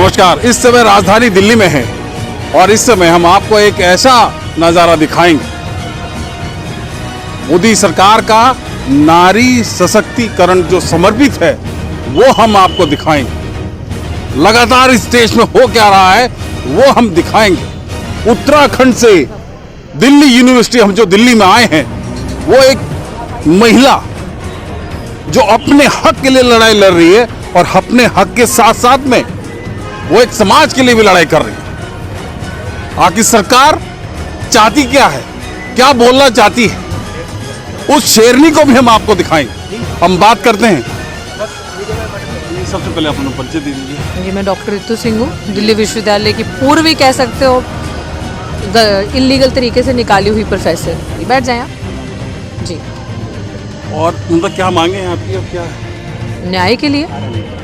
नमस्कार। इस समय राजधानी दिल्ली में है और इस समय हम आपको एक ऐसा नज़ारा दिखाएंगे, मोदी सरकार का नारी सशक्तिकरण जो समर्पित है वो हम आपको दिखाएंगे। लगातार इस देश में हो क्या रहा है वो हम दिखाएंगे। उत्तराखंड से दिल्ली यूनिवर्सिटी, हम जो दिल्ली में आए हैं, वो एक महिला जो अपने हक के लिए लड़ाई लड़ रही है और अपने हक के साथ साथ में वो एक समाज के लिए भी लड़ाई कर रही है। आखिर सरकार चाहती क्या है, क्या बोलना चाहती है, उस शेरनी को भी हम आपको दिखाएंगे। हम बात करते हैं। सबसे पहले अपना परिचय दे दीजिए। जी, मैं डॉक्टर रितु सिंह हूँ, दिल्ली विश्वविद्यालय की पूर्वी कह सकते हो, इलीगल तरीके से निकाली हुई प्रोफेसर। बैठ जाएं आप जी। और मतलब क्या मांगे हैं आपकी? अब क्या है? न्याय के लिए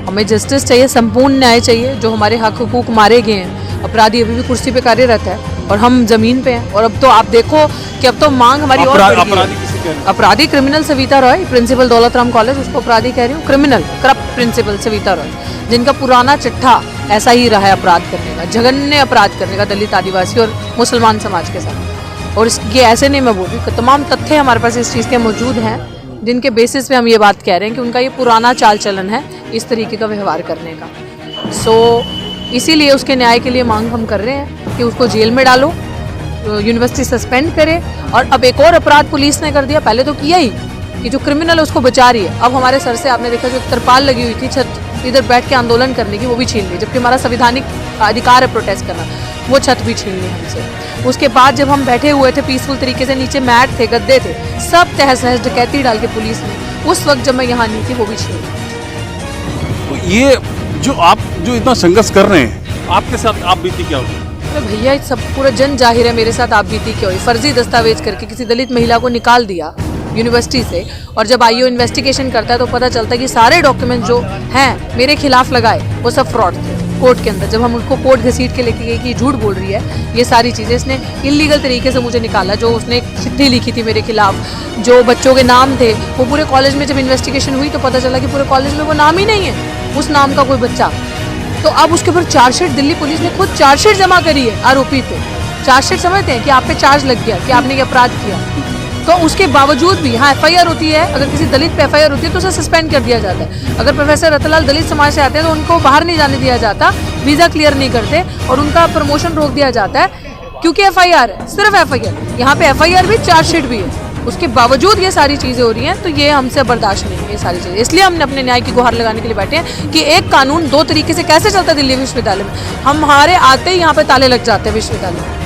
हमें जस्टिस चाहिए, संपूर्ण न्याय चाहिए। जो हमारे हक हुकूक मारे गए हैं, अपराधी अभी भी कुर्सी पे कार्यरत है और हम जमीन पे हैं। और अब तो आप देखो कि अब तो मांग हमारी और बढ़ गई है। अपराधी criminal Savita Roy, principal Daulatram college, उसको अपराधी कह रही हूँ, criminal corrupt principal Savita Roy, जिनका पुराना चिट्ठा ऐसा ही रहा है अपराध करने का, जघन्य अपराध करने का दलित, आदिवासी और मुसलमान समाज के साथ। और ये ऐसे नहीं मैं बोल रही, तमाम तथ्य हमारे पास इस चीज़ के मौजूद हैं जिनके बेसिस पे हम ये बात कह रहे हैं कि उनका ये पुराना चाल चलन है इस तरीके का व्यवहार करने का। इसीलिए उसके न्याय के लिए मांग हम कर रहे हैं कि उसको जेल में डालो, यूनिवर्सिटी सस्पेंड करे। और अब एक और अपराध पुलिस ने कर दिया, पहले तो किया ही कि जो क्रिमिनल है उसको बचा रही है। अब हमारे सर से आपने देखा जो तरपाल लगी हुई थी छत, इधर बैठ के आंदोलन करने की, वो भी छीन ली, जबकि हमारा संवैधानिक अधिकार है प्रोटेस्ट करना, वो छत भी छीन ली हमसे। उसके बाद जब हम बैठे हुए थे पीसफुल तरीके से, नीचे मैट थे, गद्दे थे, सब तहस नहस डकैती डाल के पुलिस ने, उस वक्त जब मैं यहाँ नहीं थी, वो भी छीन ली। तो ये जो आप जो इतना संघर्ष कर रहे हैं, आपके साथ आप बीती क्या हुई? अरे भैया, सब पूरा जन जाहिर है मेरे साथ आप बीती क्या हुई। फर्जी दस्तावेज करके किसी दलित महिला को निकाल दिया यूनिवर्सिटी से, और जब आईओ इन्वेस्टिगेशन करता है तो पता चलता है कि सारे डॉक्यूमेंट जो हैं मेरे खिलाफ लगाए वो सब फ्रॉड थे। कोर्ट के अंदर जब हम उनको कोर्ट घसीट के लेके गए कि झूठ बोल रही है, ये सारी चीज़ें इसने इलीगल तरीके से मुझे निकाला। जो उसने एक चिट्ठी लिखी थी मेरे खिलाफ, जो बच्चों के नाम थे, वो पूरे कॉलेज में जब इन्वेस्टिगेशन हुई तो पता चला कि पूरे कॉलेज में वो नाम ही नहीं है, उस नाम का कोई बच्चा। तो अब उसके ऊपर चार्जशीट, दिल्ली पुलिस ने खुद चार्जशीट जमा करी है आरोपी पे। चार्जशीट समझते हैं कि आप पे चार्ज लग गया कि आपने ये अपराध किया, तो उसके बावजूद भी यहाँ एफआईआर होती है। अगर किसी दलित पे एफआईआर होती है तो उसे सस्पेंड कर दिया जाता है। अगर प्रोफेसर रतनलाल दलित समाज से आते हैं तो उनको बाहर नहीं जाने दिया जाता, वीज़ा क्लियर नहीं करते और उनका प्रमोशन रोक दिया जाता है, क्योंकि एफआईआर है, सिर्फ एफआईआर। यहाँ पे एफआईआर भी, चार्जशीट भी है, उसके बावजूद ये सारी चीज़ें हो रही हैं। तो ये हमसे बर्दाश्त नहीं है ये सारी चीज़ें। इसलिए हमने अपने न्याय की गुहार लगाने के लिए बैठे हैं कि एक कानून दो तरीके से कैसे चलता है दिल्ली विश्वविद्यालय में। हमारे आते ही यहाँ पे ताले लग जाते हैं, विश्वविद्यालय में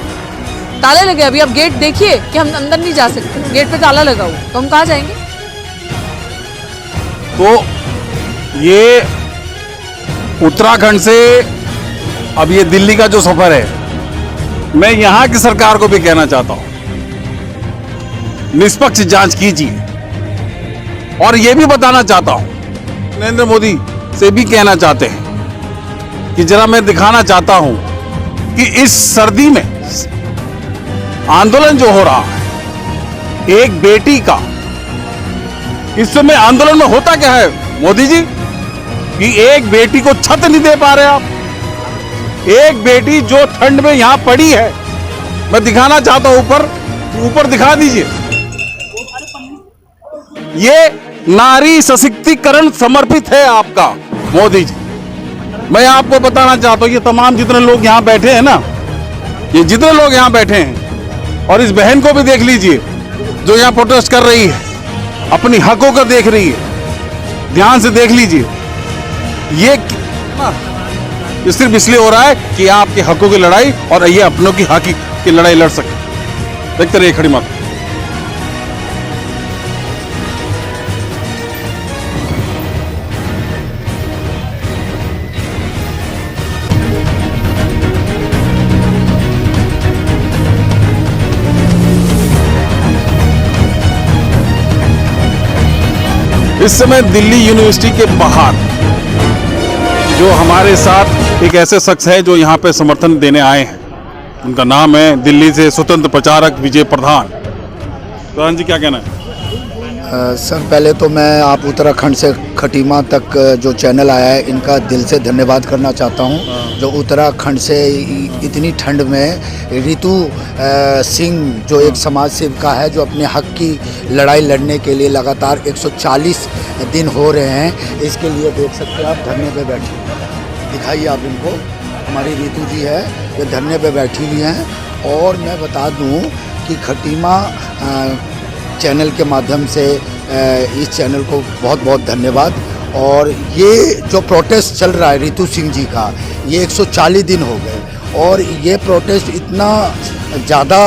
ताले लगे। अभी आप गेट देखिए कि हम अंदर नहीं जा सकते, गेट पे ताला लगा हुआ, तो हम कहाँ जाएंगे? तो ये उत्तराखंड से अब ये दिल्ली का जो सफर है, मैं यहाँ की सरकार को भी कहना चाहता हूँ, निष्पक्ष जांच कीजिए। और ये भी बताना चाहता हूँ, नरेंद्र मोदी से भी कहना चाहते हैं कि जरा मैं दिखाना चाहता हूँ कि इस सर्दी में आंदोलन जो हो रहा है एक बेटी का, इस समय आंदोलन में होता क्या है मोदी जी कि एक बेटी को छत नहीं दे पा रहे आप। एक बेटी जो ठंड में यहां पड़ी है, मैं दिखाना चाहता हूं, ऊपर दिखा दीजिए। ये नारी सशक्तिकरण समर्पित है आपका मोदी जी। मैं आपको बताना चाहता हूं, ये तमाम जितने लोग यहां बैठे हैं ना, ये जितने लोग यहां बैठे हैं, और इस बहन को भी देख लीजिए जो यहां प्रोटेस्ट कर रही है, अपनी हकों को देख रही है, ध्यान से देख लीजिए। ये सिर्फ इसलिए हो रहा है कि आपके हकों की लड़ाई और ये अपनों की हक की लड़ाई लड़ सके। देखते रहिए खड़ी माता। इस समय दिल्ली यूनिवर्सिटी के बाहर जो हमारे साथ एक ऐसे शख्स है जो यहाँ पे समर्थन देने आए हैं, उनका नाम है दिल्ली से स्वतंत्र प्रचारक विजय प्रधान। प्रधान जी, क्या कहना है? सर पहले तो मैं आप उत्तराखंड से खटीमा तक जो चैनल आया है इनका दिल से धन्यवाद करना चाहता हूं। जो उत्तराखंड से इतनी ठंड में रितु सिंह जो एक समाज सेविका है, जो अपने हक की लड़ाई लड़ने के लिए लगातार 140 दिन हो रहे हैं, इसके लिए देख सकते हैं आप धरने पे बैठी, दिखाइए आप इनको, हमारी रितु जी है, ये धरने पे बैठी हुई हैं। और मैं बता दूं कि खटीमा चैनल के माध्यम से इस चैनल को बहुत बहुत धन्यवाद। और ये जो प्रोटेस्ट चल रहा है रितु सिंह जी का, ये 140 दिन हो गए और ये प्रोटेस्ट इतना ज़्यादा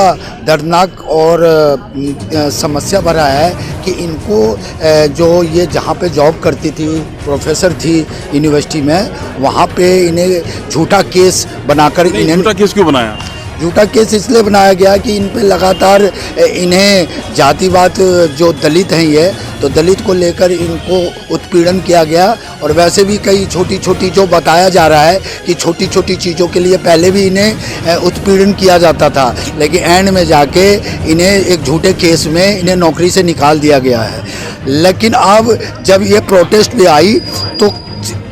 दर्दनाक और समस्या भरा है कि इनको जो ये जहाँ पे जॉब करती थी, प्रोफेसर थी यूनिवर्सिटी में, वहाँ पे इन्हें झूठा केस बनाकर इन्हें झूठा केस क्यों बनाया? झूठा केस इसलिए बनाया गया कि इन पे लगातार इन्हें जातिवाद, जो दलित हैं ये, तो दलित को लेकर इनको उत्पीड़न किया गया। और वैसे भी कई छोटी छोटी जो बताया जा रहा है कि छोटी छोटी चीज़ों के लिए पहले भी इन्हें उत्पीड़न किया जाता था, लेकिन एंड में जाके इन्हें एक झूठे केस में इन्हें नौकरी से निकाल दिया गया है। लेकिन अब जब ये प्रोटेस्ट भी आई तो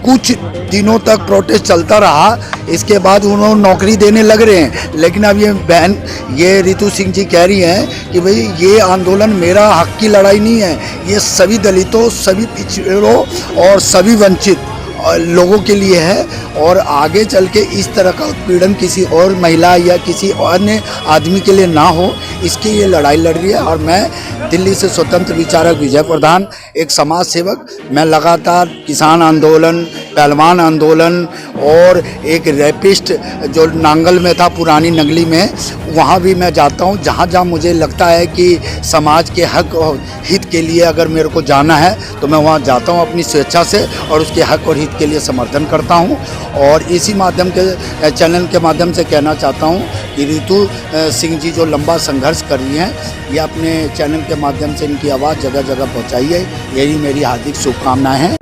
कुछ दिनों तक प्रोटेस्ट चलता रहा, इसके बाद उन्होंने नौकरी देने लग रहे हैं। लेकिन अब ये बहन, ये रितु सिंह जी कह रही हैं कि भाई ये आंदोलन मेरा हक की लड़ाई नहीं है, ये सभी दलितों, सभी पिछड़ों और सभी वंचित लोगों के लिए है। और आगे चल के इस तरह का उत्पीड़न किसी और महिला या किसी अन्य आदमी के लिए ना हो, इसकी ये लड़ाई लड़ रही है। और मैं दिल्ली से स्वतंत्र विचारक विजय प्रधान, एक समाज सेवक, मैं लगातार किसान आंदोलन, पहलवान आंदोलन और एक रैपिस्ट जो नांगल में था, पुरानी नगली में, वहाँ भी मैं जाता हूँ। जहाँ जहाँ मुझे लगता है कि समाज के हक और हित के लिए अगर मेरे को जाना है तो मैं वहाँ जाता हूँ अपनी स्वेच्छा से और उसके हक और हित के लिए समर्थन करता हूँ। और इसी माध्यम के चैनल के माध्यम से कहना चाहता हूँ कि रितु सिंह जी जो लंबा संघर्ष कर रही हैं, ये अपने चैनल के माध्यम से इनकी आवाज़ जगह जगह पहुँचाई है, यही मेरी हार्दिक शुभकामनाएं हैं।